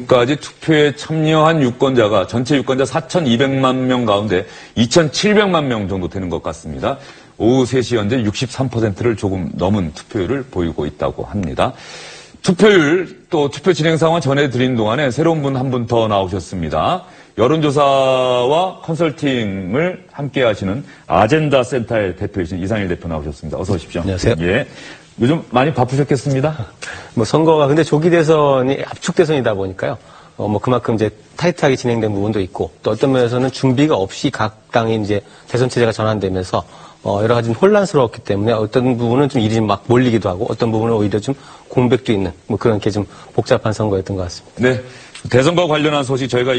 지금까지 투표에 참여한 유권자가 전체 유권자 4,200만 명 가운데 2,700만 명 정도 되는 것 같습니다. 오후 3시 현재 63%를 조금 넘은 투표율을 보이고 있다고 합니다. 투표율 또 투표 진행 상황 전해드린 동안에 새로운 분 한 분 더 나오셨습니다. 여론조사와 컨설팅을 함께 하시는 아젠다 센터의 대표이신 이상일 대표 나오셨습니다. 어서 오십시오. 안녕하세요. 예. 요즘 많이 바쁘셨겠습니다. 선거가 근데 조기 대선이 압축 대선이다 보니까요. 그만큼 이제 타이트하게 진행된 부분도 있고 또 어떤 면에서는 준비가 없이 각 당이 이제 대선 체제가 전환되면서 여러 가지 혼란스러웠기 때문에 어떤 부분은 좀 일이 막 몰리기도 하고 어떤 부분은 오히려 좀 공백도 있는 그런 게 좀 복잡한 선거였던 것 같습니다. 네. 대선과 관련한 소식 저희가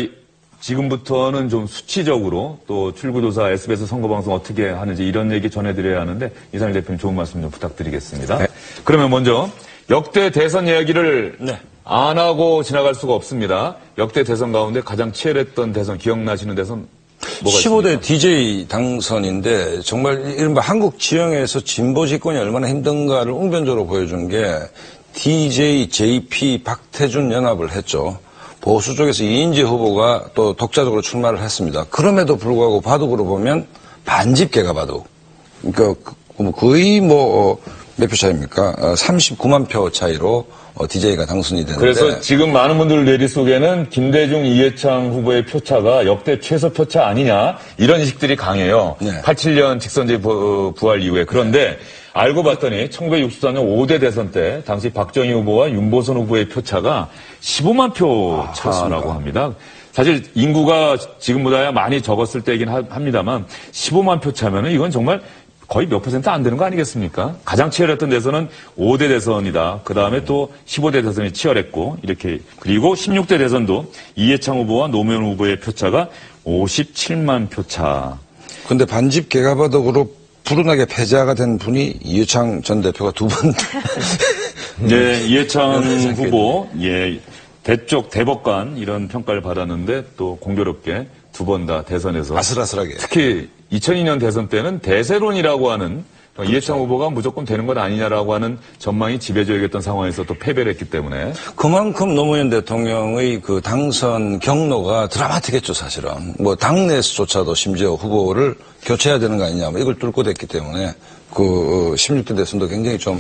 지금부터는 좀 수치적으로 또 출구조사 SBS 선거방송 어떻게 하는지 이런 얘기 전해드려야 하는데 이상일 대표님 좋은 말씀 좀 부탁드리겠습니다. 네. 그러면 먼저 역대 대선 이야기를 안 하고 지나갈 수가 없습니다. 역대 대선 가운데 가장 치열했던 대선 기억나시는 대선 뭐가 15대 있습니까? DJ 당선인데 정말 이른바 한국 지형에서 진보 집권이 얼마나 힘든가를 웅변적으로 보여준 게 DJ, JP, 박태준 연합을 했죠. 보수 쪽에서 이인재 후보가 또 독자적으로 출마를 했습니다. 그럼에도 불구하고 바둑으로 보면 반집계가 바둑. 그러니까 거의 몇 표 차이입니까? 39만 표 차이로 DJ가 당선이 되는데. 그래서 지금 많은 분들 뇌리 속에는 김대중, 이해창 후보의 표차가 역대 최소 표차 아니냐 이런 인식들이 강해요. 네. 87년 직선제 부활 이후에. 그런데 알고 봤더니 1964년 5대 대선 때 당시 박정희 후보와 윤보선 후보의 표차가 15만 표 차라고 합니다. 사실 인구가 지금보다야 많이 적었을 때이긴 합니다만 15만 표 차면은 이건 정말 거의 몇 퍼센트 안 되는 거 아니겠습니까? 가장 치열했던 대선은 5대 대선이다. 그 다음에 또 15대 대선이 치열했고, 이렇게. 그리고 16대 대선도 이해창 후보와 노무현 후보의 표차가 57만 표차. 근데 반집 개가바둑으로 불운하게 패자가 된 분이 이해창 전 대표가 두 번. 네, 이해창 후보, 대쪽 대법관 이런 평가를 받았는데 또 공교롭게 두 번 다 대선에서. 아슬아슬하게. 특히 2002년 대선 때는 대세론이라고 하는 그렇죠. 이해창 후보가 무조건 되는 것 아니냐라고 하는 전망이 지배적이었던 상황에서 또 패배를 했기 때문에 그만큼 노무현 대통령의 그 당선 경로가 드라마틱했죠, 사실은. 당내에서조차도 심지어 후보를 교체해야 되는 거 아니냐, 이걸 뚫고 됐기 때문에 16대 대선도 굉장히 좀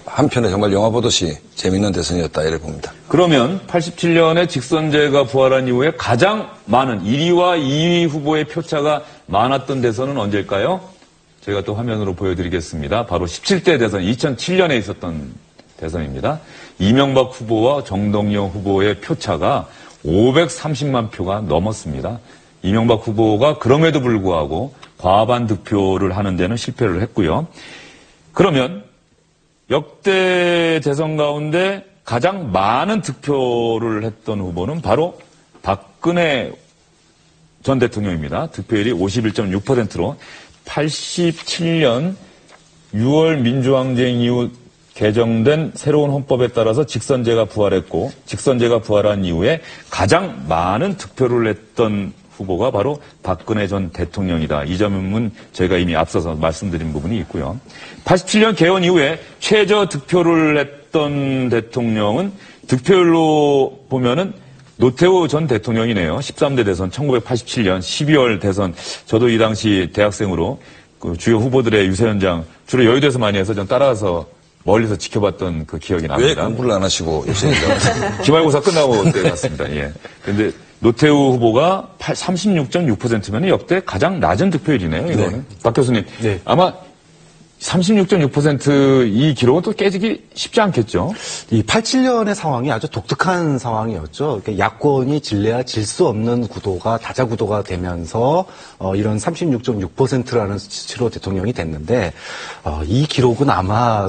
한편에 정말 영화 보듯이 재밌는 대선이었다, 이래 봅니다. 그러면 87년에 직선제가 부활한 이후에 가장 많은 1위와 2위 후보의 표차가 많았던 대선은 언제일까요? 저희가 또 화면으로 보여드리겠습니다. 바로 17대 대선, 2007년에 있었던 대선입니다. 이명박 후보와 정동영 후보의 표차가 530만 표가 넘었습니다. 이명박 후보가 그럼에도 불구하고 과반 득표를 하는 데는 실패를 했고요. 그러면 역대 대선 가운데 가장 많은 득표를 했던 후보는 바로 박근혜 전 대통령입니다. 득표율이 51.6%로 87년 6월 민주항쟁 이후 개정된 새로운 헌법에 따라서 직선제가 부활했고 직선제가 부활한 이후에 가장 많은 득표를 했던 후보가 바로 박근혜 전 대통령이다. 이 점은 저희가 이미 앞서서 말씀드린 부분이 있고요. 87년 개헌 이후에 최저 득표를 했던 대통령은 득표율로 보면은 노태우 전 대통령이네요. 13대 대선 1987년 12월 대선. 저도 이 당시 대학생으로 그 주요 후보들의 유세 현장 주로 여의도에서 많이 해서 전 따라가서 멀리서 지켜봤던 그 기억이 납니다. 왜 공부를 안 하시고 유세 현장? 기말고사 끝나고 때 갔습니다. 예. 근데 노태우 후보가 36.6%면 역대 가장 낮은 득표율이네요. 이거는. 네. 박 교수님. 네. 아마 36.6% 이 기록은 또 깨지기 쉽지 않겠죠? 이 87년의 상황이 아주 독특한 상황이었죠. 그러니까 야권이 질래야 질 수 없는 구도가 다자 구도가 되면서 이런 36.6%라는 수치로 대통령이 됐는데 이 기록은 아마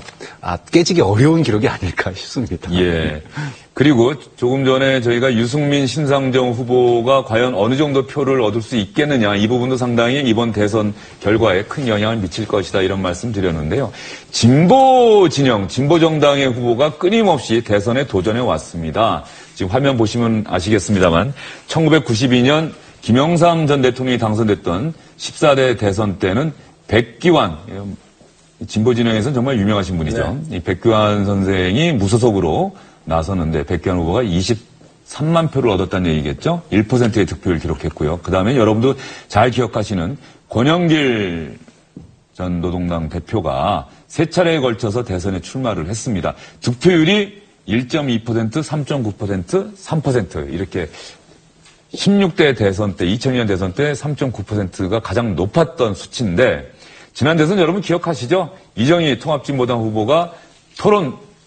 깨지기 어려운 기록이 아닐까 싶습니다. 예. 그리고 조금 전에 저희가 유승민, 신상정 후보가 과연 어느 정도 표를 얻을 수 있겠느냐 이 부분도 상당히 이번 대선 결과에 큰 영향을 미칠 것이다 이런 말씀 드렸는데요. 진보 진영, 진보 정당의 후보가 끊임없이 대선에 도전해 왔습니다. 지금 화면 보시면 아시겠습니다만 1992년 김영삼 전 대통령이 당선됐던 14대 대선 때는 백기환, 진보 진영에서는 정말 유명하신 분이죠. 네. 이 백기환 선생이 무소속으로 나섰는데 백기환 후보가 3만 표를 얻었다는 얘기겠죠? 1%의 득표율 기록했고요. 그 다음에 여러분도 잘 기억하시는 권영길 전 노동당 대표가 세 차례에 걸쳐서 대선에 출마를 했습니다. 득표율이 1.2%, 3.9%, 3% 이렇게 16대 대선 때, 2002년 대선 때 3.9%가 가장 높았던 수치인데 지난 대선 여러분 기억하시죠? 이정희 통합진보당 후보가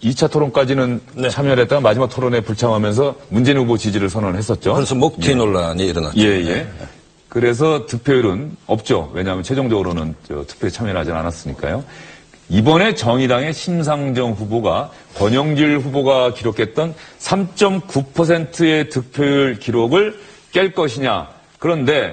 2차 토론까지는 참여를 했다가 마지막 토론에 불참하면서 문재인 후보 지지를 선언했었죠. 그래서 목티 논란이 일어났죠. 예. 그래서 득표율은 없죠. 왜냐하면 최종적으로는 투표에 참여를 하지 않았으니까요. 이번에 정의당의 심상정 후보가 권영길 후보가 기록했던 3.9%의 득표율 기록을 깰 것이냐. 그런데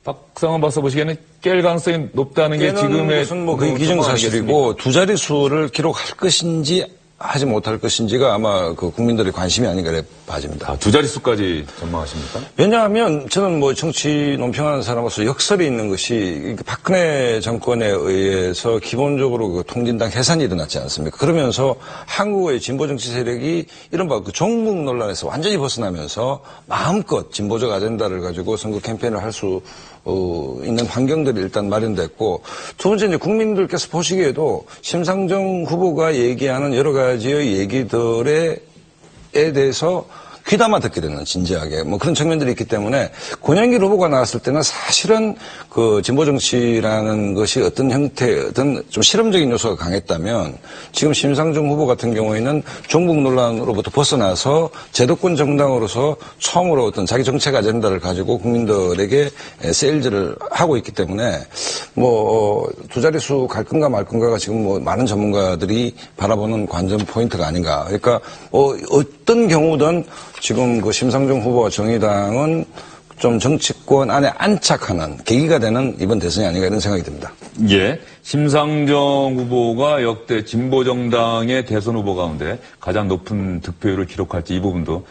박상원 박사 보시기에는 깰 가능성이 높다는 게 지금의 것은 그게 기정사실이고 두 자릿수를 기록할 것인지 하지 못할 것인지가 아마 그 국민들의 관심이 아닌가 봐집니다. 두 자릿수까지 전망하십니까? 왜냐하면 저는 정치 논평하는 사람으로서 역설이 있는 것이 박근혜 정권에 의해서 기본적으로 그 통진당 해산이 일어났지 않습니까? 그러면서 한국의 진보 정치 세력이 이른바 그 종북 논란에서 완전히 벗어나면서 마음껏 진보적 아젠다를 가지고 선거 캠페인을 할 수 있는 환경들이 일단 마련됐고, 두 번째 이제 국민들께서 보시기에도 심상정 후보가 얘기하는 여러 가지의 얘기들에 대해서 귀담아 듣게 되는, 진지하게 그런 측면들이 있기 때문에 권영길 후보가 나왔을 때는 사실은 그 진보 정치라는 것이 어떤 형태든 좀 실험적인 요소가 강했다면, 지금 심상정 후보 같은 경우에는 종북 논란으로부터 벗어나서 제도권 정당으로서 처음으로 어떤 자기 정책 아젠다를 가지고 국민들에게 세일즈를 하고 있기 때문에 두 자릿수 갈 건가 말 건가가 지금 많은 전문가들이 바라보는 관전 포인트가 아닌가. 그러니까 어떤 경우든 지금 그 심상정 후보와 정의당은 좀 정치권 안에 안착하는 계기가 되는 이번 대선이 아닌가 이런 생각이 듭니다. 예. 심상정 후보가 역대 진보정당의 대선 후보 가운데 가장 높은 득표율을 기록할지 이 부분도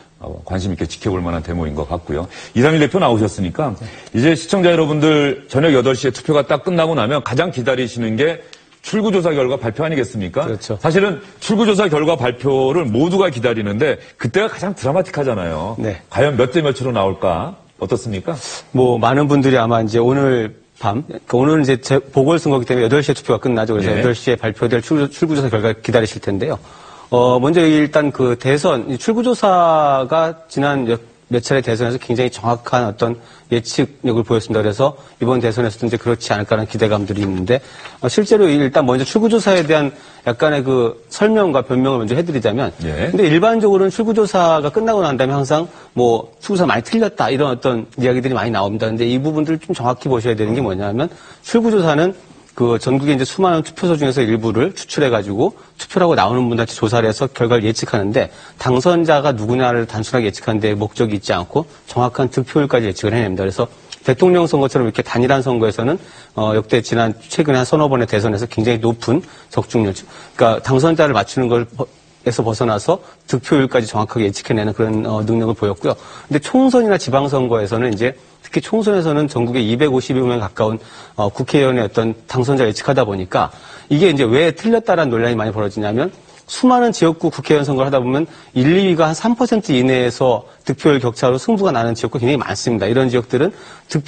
관심 있게 지켜볼 만한 대목인 것 같고요. 이상일 대표 나오셨으니까 이제 시청자 여러분들 저녁 8시에 투표가 딱 끝나고 나면 가장 기다리시는 게 출구조사 결과 발표 아니겠습니까? 그렇죠. 사실은 출구조사 결과 발표를 모두가 기다리는데 그때가 가장 드라마틱하잖아요. 네. 과연 몇 대 몇으로 나올까? 어떻습니까? 많은 분들이 아마 이제 오늘 밤, 오늘은 이제 보궐선거기 때문에 8시에 투표가 끝나죠. 그래서 네. 8시에 발표될 출구조사 결과 기다리실 텐데요. 먼저 일단 그 대선, 출구조사가 지난 몇 차례 대선에서 굉장히 정확한 어떤 예측력을 보였습니다. 그래서 이번 대선에서도 이제 그렇지 않을까라는 기대감들이 있는데, 실제로 일단 먼저 출구조사에 대한 약간의 그 설명과 변명을 먼저 해드리자면, 예. 근데 일반적으로는 출구조사가 끝나고 난 다음에 항상 출구조사 많이 틀렸다 이런 어떤 이야기들이 많이 나옵니다. 근데 이 부분들을 좀 정확히 보셔야 되는 게 뭐냐면, 출구조사는 그 전국에 이제 수많은 투표소 중에서 일부를 추출해가지고 투표라고 나오는 분들한테 조사를 해서 결과를 예측하는데, 당선자가 누구냐를 단순하게 예측하는 데 목적이 있지 않고 정확한 득표율까지 예측을 해냅니다. 그래서 대통령 선거처럼 이렇게 단일한 선거에서는 역대 최근에 한 서너 번의 대선에서 굉장히 높은 적중률, 그러니까 당선자를 맞추는 걸 에서 벗어나서 득표율까지 정확하게 예측해내는 그런 능력을 보였고요. 근데 총선이나 지방선거에서는 이제 특히 총선에서는 전국에 250여 가까운 국회의원의 어떤 당선자 예측하다 보니까 이게 이제 왜 틀렸다라는 논란이 많이 벌어지냐면, 수많은 지역구 국회의원 선거를 하다 보면 1, 2위가 한 3% 이내에서 득표율 격차로 승부가 나는 지역구 굉장히 많습니다. 이런 지역들은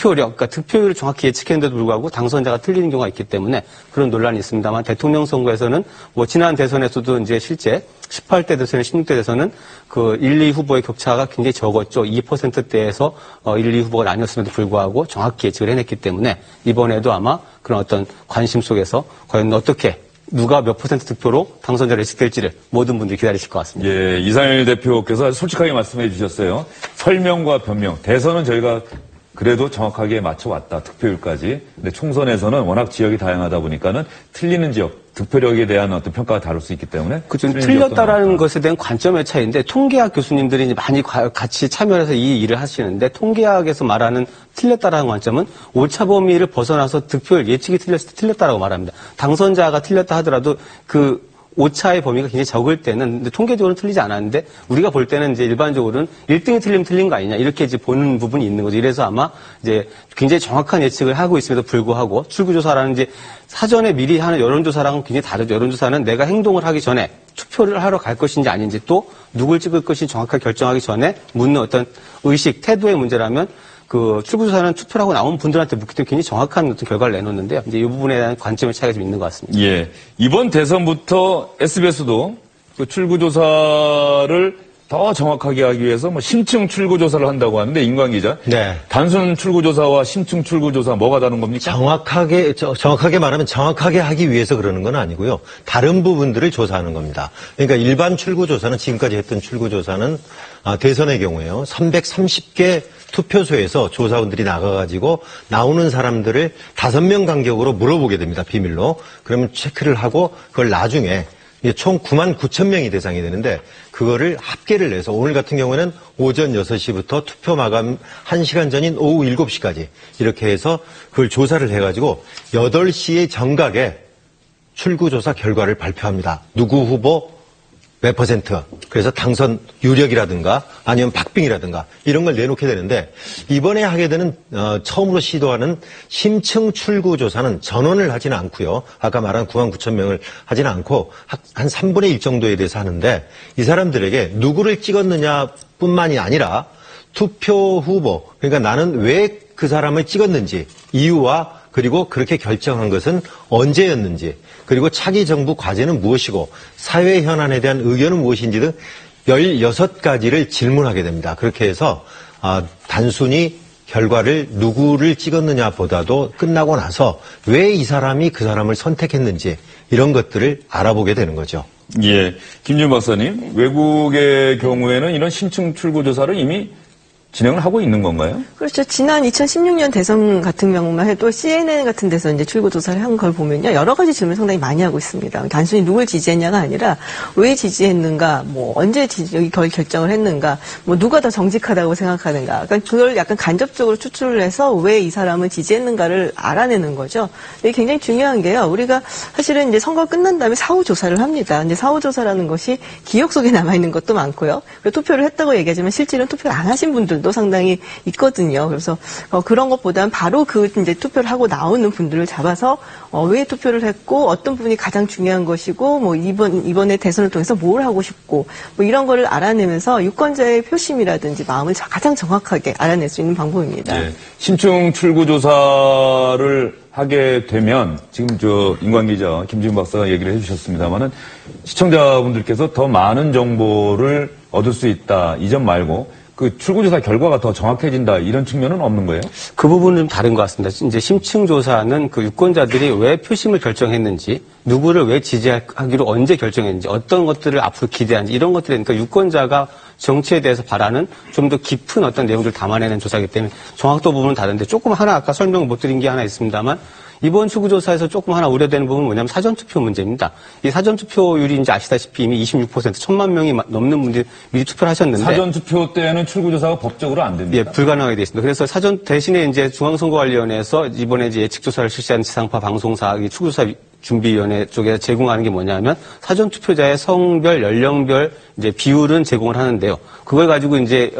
그러니까 득표율을 정확히 예측했는데도 불구하고 당선자가 틀리는 경우가 있기 때문에 그런 논란이 있습니다만, 대통령 선거에서는 지난 대선에서도 이제 실제 18대 대선, 16대 대선은 그 1, 2 후보의 격차가 굉장히 적었죠. 2%대에서 1, 2 후보가 나뉘었음에도 불구하고 정확히 예측을 해냈기 때문에 이번에도 아마 그런 어떤 관심 속에서 과연 누가 몇 퍼센트 득표로 당선자를 예측될지를 모든 분들이 기다리실 것 같습니다. 예, 이상일 대표께서 솔직하게 말씀해 주셨어요. 설명과 변명. 대선은 저희가 그래도 정확하게 맞춰왔다. 득표율까지. 근데 총선에서는 워낙 지역이 다양하다 보니까는 틀리는 지역, 득표력에 대한 어떤 평가가 다를 수 있기 때문에. 그렇죠. 틀렸다라는 것에 대한 관점의 차이인데, 통계학 교수님들이 이제 많이 같이 참여해서 이 일을 하시는데, 통계학에서 말하는 틀렸다라는 관점은 오차 범위를 벗어나서 득표율 예측이 틀렸을 때 틀렸다라고 말합니다. 당선자가 틀렸다 하더라도 그 오차의 범위가 굉장히 적을 때는 근데 통계적으로는 틀리지 않았는데 우리가 볼 때는 이제 일반적으로는 1등이 틀리면 틀린 거 아니냐 이렇게 이제 보는 부분이 있는 거죠. 이래서 아마 이제 굉장히 정확한 예측을 하고 있음에도 불구하고 출구조사라는 이제 사전에 미리 하는 여론조사랑은 굉장히 다르죠. 여론조사는 내가 행동을 하기 전에 투표를 하러 갈 것인지 아닌지 또 누굴 찍을 것인지 정확하게 결정하기 전에 묻는 어떤 의식, 태도의 문제라면 그 출구조사는 투표를 하고 나온 분들한테 묻기 때문에 굉장히 정확한 어떤 결과를 내놓는데요. 이제 이 부분에 대한 관점의 차이가 좀 있는 것 같습니다. 예. 이번 대선부터 SBS도 그 출구조사를 더 정확하게 하기 위해서 뭐 심층 출구조사를 한다고 하는데 임광 기자. 네. 단순 출구조사와 심층 출구조사 뭐가 다른 겁니까? 정확하게 말하면 정확하게 하기 위해서 그러는 건 아니고요. 다른 부분들을 조사하는 겁니다. 그러니까 일반 출구조사는 지금까지 했던 출구조사는 대선의 경우에요. 330개 투표소에서 조사원들이 나가가지고 나오는 사람들을 5명 간격으로 물어보게 됩니다. 비밀로. 그러면 체크를 하고 그걸 나중에 총 9만 9천 명이 대상이 되는데 그거를 합계를 내서 오늘 같은 경우에는 오전 6시부터 투표 마감 1시간 전인 오후 7시까지 이렇게 해서 그걸 조사를 해가지고 8시의 정각에 출구조사 결과를 발표합니다. 누구 후보 몇 %, 그래서 당선 유력이라든가 아니면 박빙이라든가 이런 걸 내놓게 되는데 이번에 하게 되는 처음으로 시도하는 심층 출구조사는 전원을 하지는 않고요. 아까 말한 9만 9천 명을 하지는 않고 한 3분의 1 정도에 대해서 하는데 이 사람들에게 누구를 찍었느냐뿐만이 아니라 투표 후보, 그러니까 나는 왜 그 사람을 찍었는지 이유와 그리고 그렇게 결정한 것은 언제였는지 그리고 차기 정부 과제는 무엇이고 사회 현안에 대한 의견은 무엇인지 등 16가지를 질문하게 됩니다. 그렇게 해서 단순히 결과를 누구를 찍었느냐 보다도 끝나고 나서 왜 이 사람이 그 사람을 선택했는지 이런 것들을 알아보게 되는 거죠. 예. 김준 박사님, 외국의 경우에는 이런 심층 출구조사를 이미 진행을 하고 있는 건가요? 그렇죠. 지난 2016년 대선 같은 경우만 해도 CNN 같은 데서 이제 출구조사를 한 걸 보면요. 여러 가지 질문을 상당히 많이 하고 있습니다. 단순히 누굴 지지했냐가 아니라 왜 지지했는가, 뭐 언제 여기 결정을 했는가, 뭐 누가 더 정직하다고 생각하는가. 그러니까 그걸 약간 간접적으로 추출을 해서 왜 이 사람을 지지했는가를 알아내는 거죠. 이게 굉장히 중요한 게요. 우리가 사실은 이제 선거가 끝난 다음에 사후조사를 합니다. 이제 사후조사라는 것이 기억 속에 남아있는 것도 많고요. 투표를 했다고 얘기하지만 실제로는 투표를 안 하신 분들 도 상당히 있거든요. 그래서 그런 것보다는 바로 그 이제 투표를 하고 나오는 분들을 잡아서 왜 투표를 했고 어떤 부분이 가장 중요한 것이고 뭐 이번에 대선을 통해서 뭘 하고 싶고 뭐 이런 거를 알아내면서 유권자의 표심이라든지 마음을 가장 정확하게 알아낼 수 있는 방법입니다. 네. 심층 출구조사를 하게 되면 지금 임광 기자, 김지훈 박사가 얘기를 해주셨습니다만은 시청자분들께서 더 많은 정보를 얻을 수 있다. 이 점 말고 그 출구조사 결과가 더 정확해진다 이런 측면은 없는 거예요? 그 부분은 좀 다른 것 같습니다. 이제 심층조사는 그 유권자들이 왜 표심을 결정했는지, 누구를 왜 지지하기로 언제 결정했는지, 어떤 것들을 앞으로 기대하는지 이런 것들이 그러니까 유권자가 정치에 대해서 바라는 좀 더 깊은 어떤 내용들을 담아내는 조사이기 때문에 정확도 부분은 다른데 조금 하나 아까 설명 못 드린 게 하나 있습니다만 이번 출구조사에서 조금 하나 우려되는 부분은 뭐냐면 사전투표 문제입니다. 이 사전투표율이 이제 아시다시피 이미 26% 1,000만 명이 넘는 분들이 미리 투표를 하셨는데 사전투표 때는 출구조사가 법적으로 안 됩니다. 예, 불가능하게 되어 있습니다. 그래서 사전 대신에 이제 중앙선거관리위원회에서 이번에 이제 예측조사를 실시한 지상파 방송사 출구조사 준비위원회 쪽에 제공하는 게 뭐냐면 사전투표자의 성별, 연령별 이제 비율은 제공을 하는데요. 그걸 가지고 이제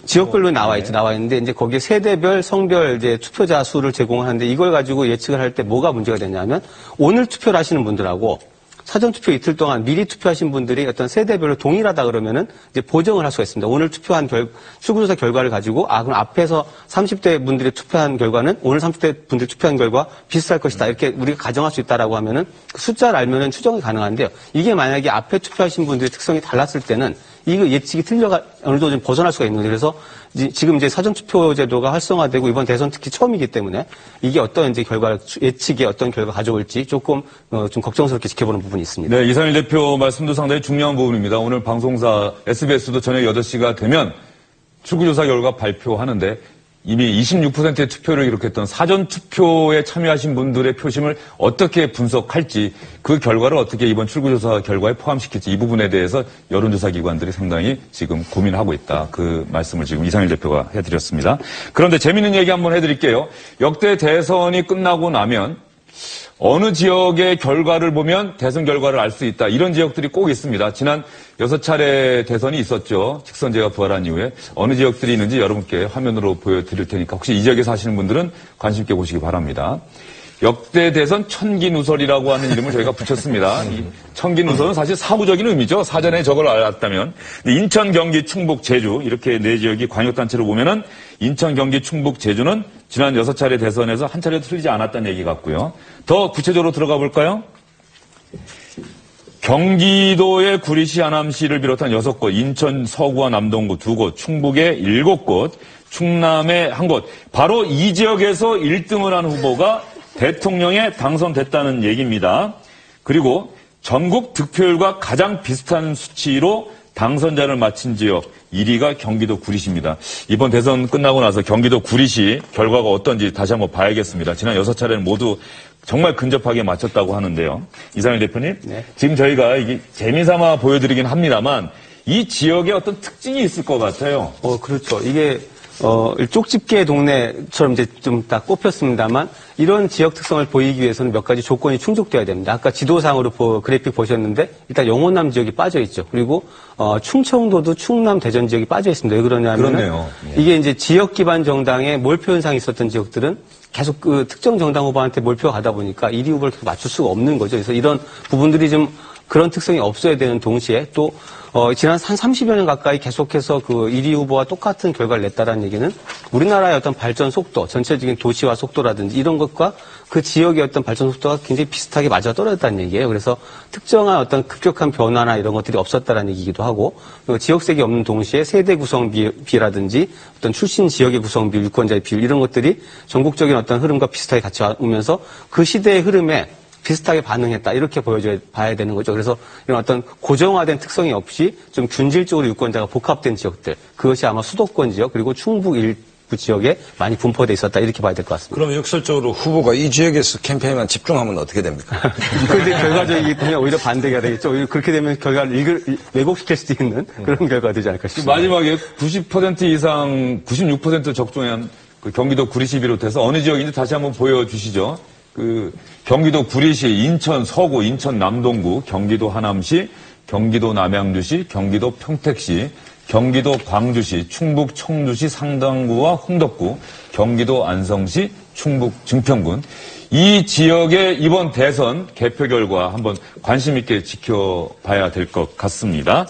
지역별로 나와 있는데 이제 거기에 세대별, 성별 이제 투표자 수를 제공하는데 이걸 가지고 예측을 할 때 뭐가 문제가 되냐면 오늘 투표를 하시는 분들하고 사전투표 이틀 동안 미리 투표하신 분들이 어떤 세대별로 동일하다 그러면은 이제 보정을 할 수가 있습니다. 오늘 투표한 출구조사 결과를 가지고 그럼 앞에서 30대 분들이 투표한 결과는 오늘 30대 분들이 투표한 결과 비슷할 것이다. 이렇게 우리가 가정할 수 있다라고 하면은 그 숫자를 알면은 추정이 가능한데요. 이게 만약에 앞에 투표하신 분들의 특성이 달랐을 때는 이거 예측이 어느 정도 좀 벗어날 수가 있는 거죠. 그래서 지금 이제 사전투표 제도가 활성화되고 이번 대선 특히 처음이기 때문에 이게 어떤 이제 예측이 어떤 결과 가져올지 조금 좀 걱정스럽게 지켜보는 부분이 있습니다. 네, 이상일 대표 말씀도 상당히 중요한 부분입니다. 오늘 방송사 SBS도 저녁 8시가 되면 출구조사 결과 발표하는데 이미 26%의 투표를 기록했던 사전투표에 참여하신 분들의 표심을 어떻게 분석할지 그 결과를 어떻게 이번 출구조사 결과에 포함시킬지 이 부분에 대해서 여론조사 기관들이 상당히 지금 고민하고 있다. 그 말씀을 지금 이상일 대표가 해드렸습니다. 그런데 재미있는 얘기 한번 해드릴게요. 역대 대선이 끝나고 나면 어느 지역의 결과를 보면 대선 결과를 알 수 있다. 이런 지역들이 꼭 있습니다. 지난 6차례 대선이 있었죠. 직선제가 부활한 이후에 어느 지역들이 있는지 여러분께 화면으로 보여드릴 테니까 혹시 이 지역에 사시는 분들은 관심 있게 보시기 바랍니다. 역대 대선 천기누설이라고 하는 이름을 저희가 붙였습니다. 이 천기누설은 사실 사후적인 의미죠. 사전에 저걸 알았다면. 인천, 경기, 충북, 제주 이렇게 네 지역이 광역단체로 보면은 인천, 경기, 충북, 제주는 지난 6차례 대선에서 한 차례도 틀리지 않았다는 얘기 같고요. 더 구체적으로 들어가 볼까요? 경기도의 구리시, 하남시를 비롯한 6곳, 인천 서구와 남동구 2곳, 충북의 7곳, 충남의 1곳. 바로 이 지역에서 1등을 한 후보가 대통령에 당선됐다는 얘기입니다. 그리고 전국 득표율과 가장 비슷한 수치로 당선자를 마친 지역 1위가 경기도 구리시입니다. 이번 대선 끝나고 나서 경기도 구리시 결과가 어떤지 다시 한번 봐야겠습니다. 지난 6차례는 모두 정말 근접하게 맞췄다고 하는데요. 이상일 대표님, 네. 지금 저희가 이게 재미삼아 보여드리긴 합니다만 이 지역에 어떤 특징이 있을 것 같아요. 그렇죠. 이게 쪽집게 동네처럼 이제 좀 딱 꼽혔습니다만 이런 지역 특성을 보이기 위해서는 몇 가지 조건이 충족돼야 됩니다. 아까 지도상으로 그래픽 보셨는데 일단 영호남 지역이 빠져 있죠. 그리고 충청도도 충남 대전 지역이 빠져 있습니다. 왜 그러냐면 그러네요. 이게 이제 지역 기반 정당에 몰표 현상이 있었던 지역들은 계속 그 특정 정당 후보한테 몰표가 가다 보니까 1위 후보를 계속 맞출 수가 없는 거죠. 그래서 이런 부분들이 좀 그런 특성이 없어야 되는 동시에 또 지난 한 30여 년 가까이 계속해서 그 1위 후보와 똑같은 결과를 냈다라는 얘기는 우리나라의 어떤 발전 속도, 전체적인 도시화 속도라든지 이런 것과 그 지역의 어떤 발전 속도가 굉장히 비슷하게 맞아 떨어졌다는 얘기예요. 그래서 특정한 어떤 급격한 변화나 이런 것들이 없었다라는 얘기이기도 하고 지역색이 없는 동시에 세대 구성 비라든지 어떤 출신 지역의 구성 비, 유권자의 비율 이런 것들이 전국적인 어떤 흐름과 비슷하게 같이 오면서 그 시대의 흐름에 비슷하게 반응했다. 이렇게 봐야 되는 거죠. 그래서 이런 어떤 고정화된 특성이 없이 좀 균질적으로 유권자가 복합된 지역들. 그것이 아마 수도권 지역 그리고 충북 일부 지역에 많이 분포돼 있었다. 이렇게 봐야 될 것 같습니다. 그럼 역설적으로 후보가 이 지역에서 캠페인만 집중하면 어떻게 됩니까? 그런데 결과적이기 때문에 오히려 반대가 되겠죠. 오히려 그렇게 되면 결과를 왜곡시킬 수도 있는 그런 결과가 되지 않을까 싶습니다. 마지막에 90% 이상 96% 적중한 그 경기도 구리시 비롯해서 어느 지역인지 다시 한번 보여주시죠. 그 경기도 구리시, 인천 서구, 인천 남동구, 경기도 하남시, 경기도 남양주시, 경기도 평택시, 경기도 광주시, 충북 청주시 상당구와 홍덕구, 경기도 안성시, 충북 증평군. 이 지역의 이번 대선 개표 결과 한번 관심 있게 지켜봐야 될 것 같습니다.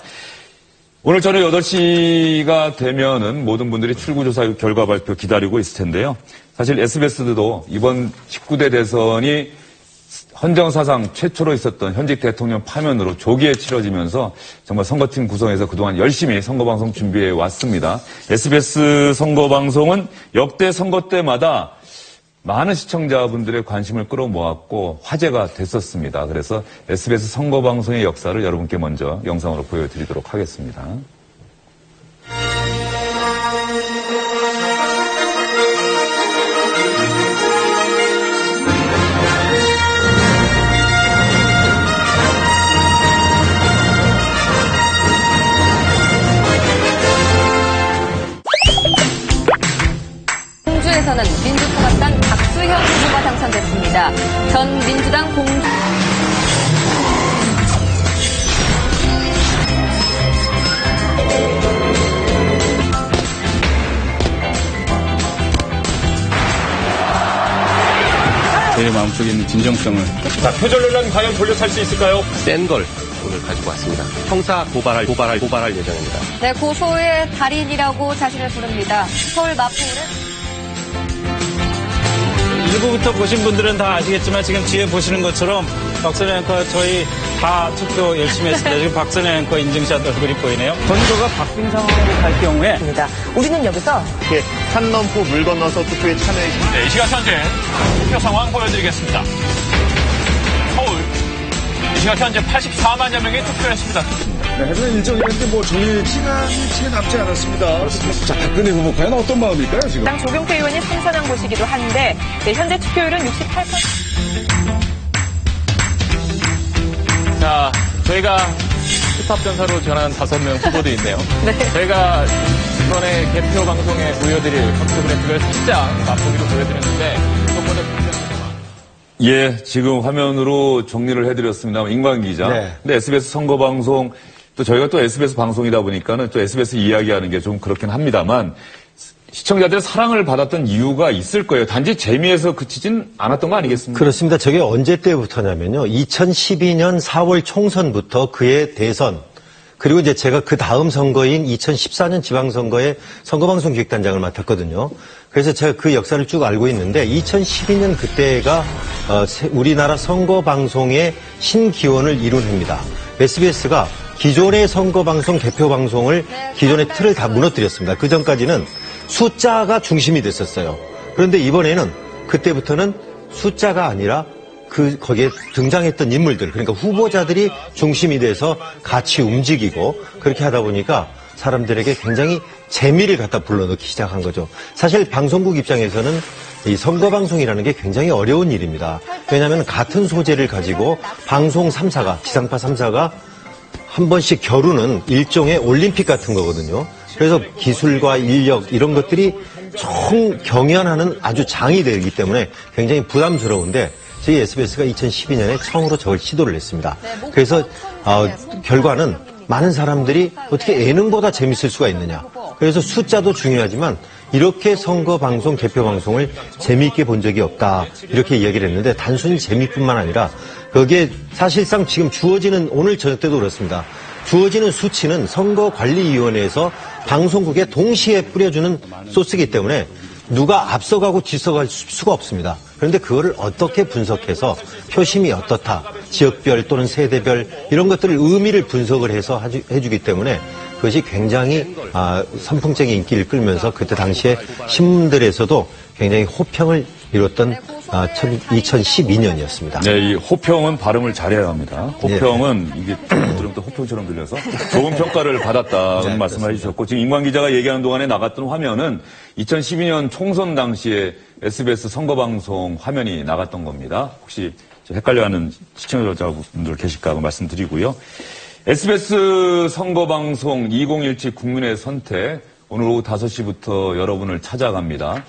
오늘 저녁 8시가 되면은 모든 분들이 출구조사 결과 발표 기다리고 있을 텐데요. 사실 SBS도 이번 19대 대선이 헌정사상 최초로 있었던 현직 대통령 파면으로 조기에 치러지면서 정말 선거팀 구성해서 그동안 열심히 선거방송 준비해 왔습니다. SBS 선거방송은 역대 선거 때마다 많은 시청자분들의 관심을 끌어모았고 화제가 됐었습니다. 그래서 SBS 선거방송의 역사를 여러분께 먼저 영상으로 보여드리도록 하겠습니다. 공주에서는 민주통합당 박수현 후보가 당선됐습니다. 전 민주당 공주 제 마음속에 있는 진정성을 자, 표절 논란 과연 돌려살 수 있을까요? 센 걸 오늘 가지고 왔습니다. 형사 고발할 예정입니다. 네, 고소의 달인이라고 자신을 부릅니다. 서울 마포구는 일부부터 보신 분들은 다 아시겠지만 지금 뒤에 보시는 것처럼 박선혜 앵커 저희 다 투표 열심히 했습니다. 지금 박선혜 앵커 인증샷 얼굴이 보이네요. 선거가 바뀐 상황으로 갈 경우에 우리는 여기서 산 넘고 물 건너서 투표에 참여해 주십니다. 네, 이 시각 현재 투표 상황 보여드리겠습니다. 서울 이 시각 현재 84만여 명이 투표했습니다. 네, 하지만 일정이라는데 정리 시간이 채 남지 않았습니다. 자, 박근혜 후보 과연 어떤 마음일까요, 지금? 당 조경태 의원이 선선한 곳이기도 한데 현재 투표율은 68%. 자, 저희가 힙합 전사로 전한 5명 후보도 있네요. 네. 저희가 이번에 개표 방송에 보여드릴 컴퓨터 그래픽을 살짝 맛보기로 보여드렸는데 그것보다 예, 지금 화면으로 정리를 해드렸습니다. 임광 기자. 네. 근데 SBS 선거방송, 또 저희가 또 SBS 방송이다 보니까는 또 SBS 이야기하는 게 좀 그렇긴 합니다만, 시청자들의 사랑을 받았던 이유가 있을 거예요. 단지 재미에서 그치진 않았던 거 아니겠습니까? 그렇습니다. 저게 언제 때부터냐면요. 2012년 4월 총선부터 그해 대선, 그리고 이제 제가 그 다음 선거인 2014년 지방선거에 선거방송 기획단장을 맡았거든요. 그래서 제가 그 역사를 쭉 알고 있는데 2012년 그때가 우리나라 선거방송의 신기원을 이룬 해입니다. SBS가 기존의 선거방송 개표방송을 기존의 틀을 다 무너뜨렸습니다. 그 전까지는 숫자가 중심이 됐었어요. 그런데 이번에는 그때부터는 숫자가 아니라 거기에 등장했던 인물들, 그러니까 후보자들이 중심이 돼서 같이 움직이고 그렇게 하다 보니까 사람들에게 굉장히 재미를 갖다 불러넣기 시작한 거죠. 사실 방송국 입장에서는 이 선거방송이라는 게 굉장히 어려운 일입니다. 왜냐하면 같은 소재를 가지고 방송 3사가, 지상파 3사가 한 번씩 겨루는 일종의 올림픽 같은 거거든요. 그래서 기술과 인력 이런 것들이 총 경연하는 아주 장이 되기 때문에 굉장히 부담스러운데 저희 SBS가 2012년에 처음으로 저걸 시도를 했습니다. 그래서 결과는 많은 사람들이 어떻게 예능보다 재밌을 수가 있느냐. 그래서 숫자도 중요하지만 이렇게 선거방송, 개표방송을 재미있게 본 적이 없다. 이렇게 이야기를 했는데 단순히 재미뿐만 아니라 거기에 사실상 지금 주어지는 오늘 저녁 때도 그렇습니다. 주어지는 수치는 선거관리위원회에서 방송국에 동시에 뿌려주는 소스이기 때문에 누가 앞서가고 뒤서갈 수가 없습니다. 그런데 그거를 어떻게 분석해서 표심이 어떻다, 지역별 또는 세대별 이런 것들을 의미를 분석을 해서 해주기 때문에 그것이 굉장히 선풍적인 인기를 끌면서 그때 당시에 신문들에서도 굉장히 호평을 이뤘던 2012년이었습니다. 네, 이 호평은 발음을 잘해야 합니다. 호평은 이게 들으면 또 호평처럼 들려서 좋은 평가를 받았다는 말씀을 해주셨고 지금 임광 기자가 얘기하는 동안에 나갔던 화면은 2012년 총선 당시에 SBS 선거방송 화면이 나갔던 겁니다. 혹시 헷갈려하는 시청자분들 계실까 하고 말씀드리고요. SBS 선거방송 2017 국민의 선택 오늘 오후 5시부터 여러분을 찾아갑니다.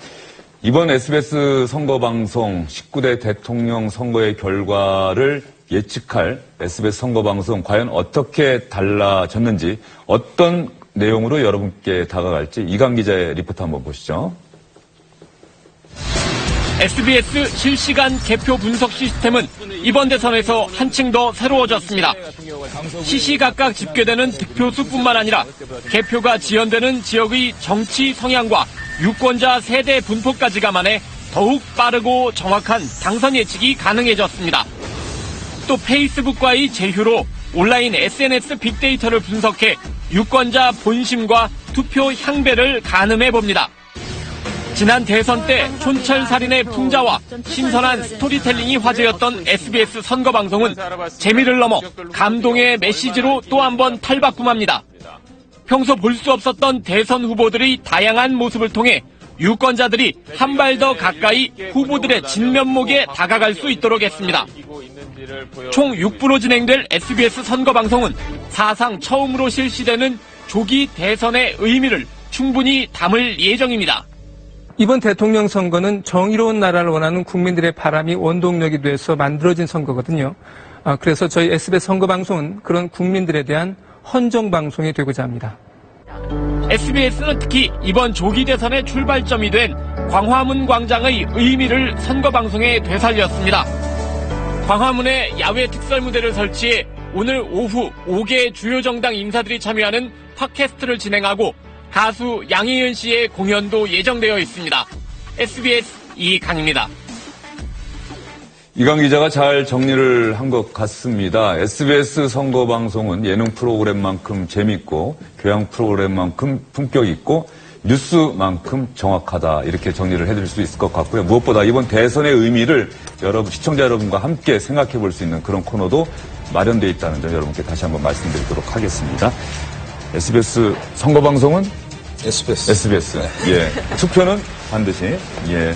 이번 SBS 선거방송 19대 대통령 선거의 결과를 예측할 SBS 선거방송 과연 어떻게 달라졌는지 어떤 내용으로 여러분께 다가갈지 이강 기자의 리포트 한번 보시죠. SBS 실시간 개표 분석 시스템은 이번 대선에서 한층 더 새로워졌습니다. 시시각각 집계되는 득표수뿐만 아니라 개표가 지연되는 지역의 정치 성향과 유권자 세대 분포까지 감안해 더욱 빠르고 정확한 당선 예측이 가능해졌습니다. 또 페이스북과의 제휴로 온라인 SNS 빅데이터를 분석해 유권자 본심과 투표 향배를 가늠해봅니다. 지난 대선 때 촌철살인의 풍자와 신선한 스토리텔링이 화제였던 SBS 선거방송은 재미를 넘어 감동의 메시지로 또 한 번 탈바꿈합니다. 평소 볼 수 없었던 대선 후보들의 다양한 모습을 통해 유권자들이 한 발 더 가까이 후보들의 진면목에 다가갈 수 있도록 했습니다. 총 6부로 진행될 SBS 선거방송은 사상 처음으로 실시되는 조기 대선의 의미를 충분히 담을 예정입니다. 이번 대통령 선거는 정의로운 나라를 원하는 국민들의 바람이 원동력이 돼서 만들어진 선거거든요. 그래서 저희 SBS 선거방송은 그런 국민들에 대한 헌정방송이 되고자 합니다. SBS는 특히 이번 조기 대선의 출발점이 된 광화문 광장의 의미를 선거방송에 되살렸습니다. 광화문에 야외 특설무대를 설치해 오늘 오후 5개 주요 정당 인사들이 참여하는 팟캐스트를 진행하고 가수 양희은 씨의 공연도 예정되어 있습니다. SBS 이강입니다. 이강 기자가 잘 정리를 한 것 같습니다. SBS 선거방송은 예능 프로그램만큼 재밌고 교양 프로그램만큼 품격 있고 뉴스만큼 정확하다 이렇게 정리를 해드릴 수 있을 것 같고요. 무엇보다 이번 대선의 의미를 시청자 여러분과 함께 생각해 볼 수 있는 그런 코너도 마련되어 있다는 점 여러분께 다시 한번 말씀드리도록 하겠습니다. SBS 선거방송은? SBS. 네. 예. 투표는 반드시. 예.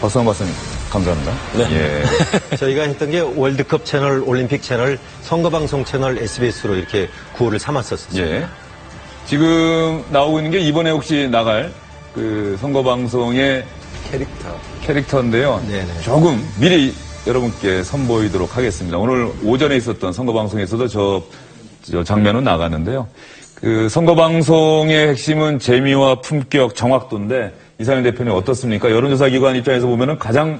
박수환 박사님, 감사합니다. 네. 예. 저희가 했던 게 월드컵 채널, 올림픽 채널, 선거방송 채널 SBS로 이렇게 구호를 삼았었어요. 예. 지금 나오고 있는 게 이번에 혹시 나갈 그 선거방송의 캐릭터인데요. 네네. 조금 미리 여러분께 선보이도록 하겠습니다. 오늘 오전에 있었던 선거방송에서도 저 장면은 나갔는데요. 그 선거방송의 핵심은 재미와 품격, 정확도인데 이상현 대표님 어떻습니까? 여론조사 기관 입장에서 보면은 가장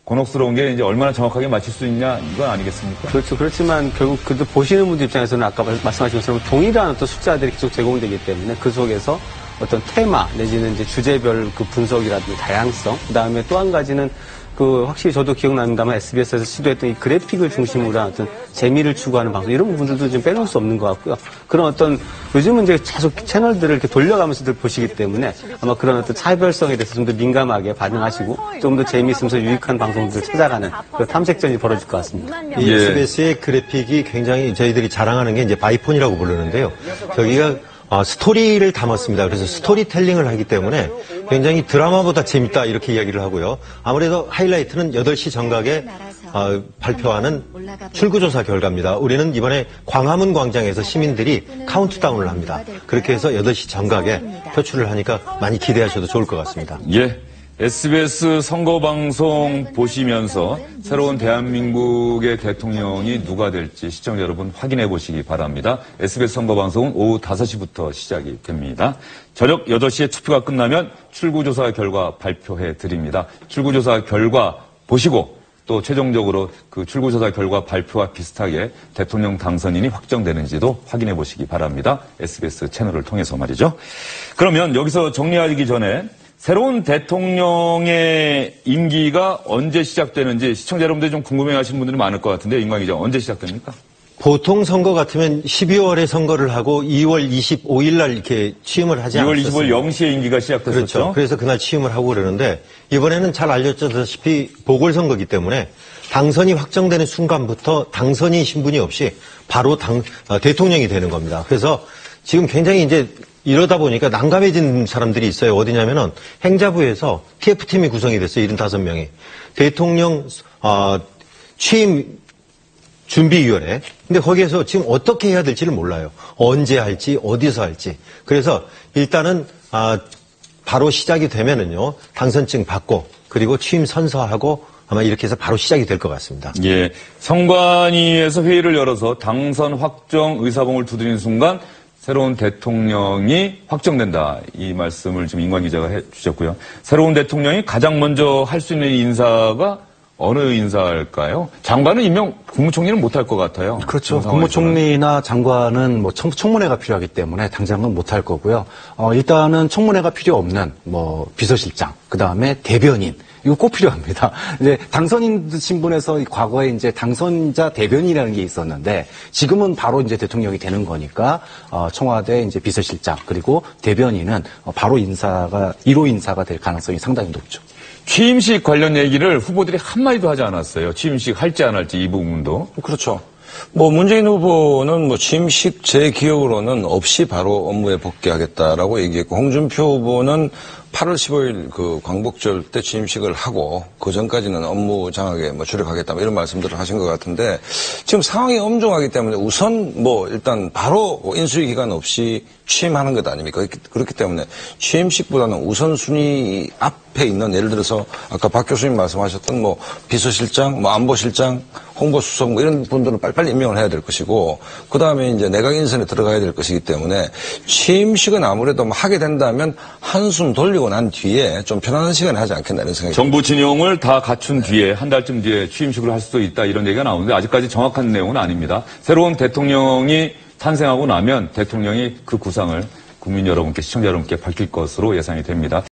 곤혹스러운 게 이제 얼마나 정확하게 맞힐 수 있냐 이건 아니겠습니까? 그렇죠. 그렇지만 결국 그래도 보시는 분들 입장에서는 아까 말씀하신 것처럼 동일한 어떤 숫자들이 계속 제공되기 때문에 그 속에서 어떤 테마 내지는 이제 주제별 그 분석이라든지 다양성, 그 다음에 또 한 가지는 그 확실히 저도 기억납니다만 SBS에서 시도했던 이 그래픽을 중심으로 한 어떤 재미를 추구하는 방송 이런 부분들도 좀 빼놓을 수 없는 것 같고요. 그런 어떤 요즘은 이제 계속 채널들을 이렇게 돌려가면서들 보시기 때문에 아마 그런 어떤 차별성에 대해서 좀 더 민감하게 반응하시고 좀 더 재미있으면서 유익한 방송들을 찾아가는 그런 탐색전이 벌어질 것 같습니다. 이 SBS의 그래픽이 굉장히 저희들이 자랑하는 게 이제 바이폰이라고 부르는데요. 저기가 스토리를 담았습니다. 그래서 스토리텔링을 하기 때문에 굉장히 드라마보다 재밌다 이렇게 이야기를 하고요. 아무래도 하이라이트는 8시 정각에 발표하는 출구조사 결과입니다. 우리는 이번에 광화문 광장에서 시민들이 카운트다운을 합니다. 그렇게 해서 8시 정각에 표출을 하니까 많이 기대하셔도 좋을 것 같습니다. 예. SBS 선거방송 보시면서 새로운 대한민국의 대통령이 누가 될지 시청자 여러분 확인해 보시기 바랍니다. SBS 선거방송은 오후 5시부터 시작이 됩니다. 저녁 8시에 투표가 끝나면 출구조사 결과 발표해 드립니다. 출구조사 결과 보시고 또 최종적으로 그 출구조사 결과 발표와 비슷하게 대통령 당선인이 확정되는지도 확인해 보시기 바랍니다. SBS 채널을 통해서 말이죠. 그러면 여기서 정리하기 전에 새로운 대통령의 임기가 언제 시작되는지 시청자 여러분들이 좀 궁금해하시는 분들이 많을 것 같은데 임광 기자 언제 시작됩니까? 보통 선거 같으면 12월에 선거를 하고 2월 25일 날 이렇게 취임을 하지 않았습니까? 2월 25일 0시에 임기가 시작됐었죠. 그렇죠. 그래서 그날 취임을 하고 그러는데 이번에는 잘 알려졌다시피 보궐선거이기 때문에 당선이 확정되는 순간부터 당선인 신분이 없이 바로 대통령이 되는 겁니다. 그래서 지금 굉장히 이제 이러다 보니까 난감해진 사람들이 있어요. 어디냐면은 행자부에서 TF팀이 구성이 됐어요. 75명이. 대통령 취임 준비위원회. 근데 거기에서 지금 어떻게 해야 될지를 몰라요. 언제 할지, 어디서 할지. 그래서 일단은 바로 시작이 되면은요. 당선증 받고 그리고 취임 선서하고 아마 이렇게 해서 바로 시작이 될 것 같습니다. 예. 선관위에서 회의를 열어서 당선 확정 의사봉을 두드리는 순간 새로운 대통령이 확정된다. 이 말씀을 지금 임광 기자가 해주셨고요. 새로운 대통령이 가장 먼저 할 수 있는 인사가 어느 인사일까요? 장관은 임명 국무총리는 못할 것 같아요. 그렇죠. 국무총리나 장관은 뭐 청문회가 필요하기 때문에 당장은 못할 거고요. 일단은 청문회가 필요 없는 뭐 비서실장, 그 다음에 대변인. 이거 꼭 필요합니다. 이제 당선인 신분에서 과거에 이제 당선자 대변인이라는 게 있었는데 지금은 바로 이제 대통령이 되는 거니까 청와대 이제 비서실장 그리고 대변인은 바로 1호 인사가 될 가능성이 상당히 높죠. 취임식 관련 얘기를 후보들이 한마디도 하지 않았어요. 취임식 할지 안 할지 이 부분도. 그렇죠. 뭐 문재인 후보는 뭐 취임식 제 기억으로는 없이 바로 업무에 복귀하겠다라고 얘기했고 홍준표 후보는 8월 15일 그 광복절 때 취임식을 하고 그 전까지는 업무 장악에 뭐 주력하겠다 이런 말씀들을 하신 것 같은데 지금 상황이 엄중하기 때문에 우선 뭐 일단 바로 인수위 기간 없이 취임하는 것 아닙니까? 그렇기 때문에 취임식보다는 우선순위 앞에 있는 예를 들어서 아까 박 교수님 말씀하셨던 뭐 비서실장, 뭐 안보실장, 홍보수석 뭐 이런 분들은 빨리빨리 임명을 해야 될 것이고 그 다음에 이제 내각 인선에 들어가야 될 것이기 때문에 취임식은 아무래도 뭐 하게 된다면 한숨 돌리고 난 뒤에 좀 편안한 시간에 하지 않겠나 이런 생각이 정부 진영을 다 갖춘 뒤에 한 달쯤 뒤에 취임식을 할 수도 있다 이런 얘기가 나오는데 아직까지 정확한 내용은 아닙니다. 새로운 대통령이 탄생하고 나면 대통령이 그 구상을 국민 여러분께 시청자 여러분께 밝힐 것으로 예상이 됩니다.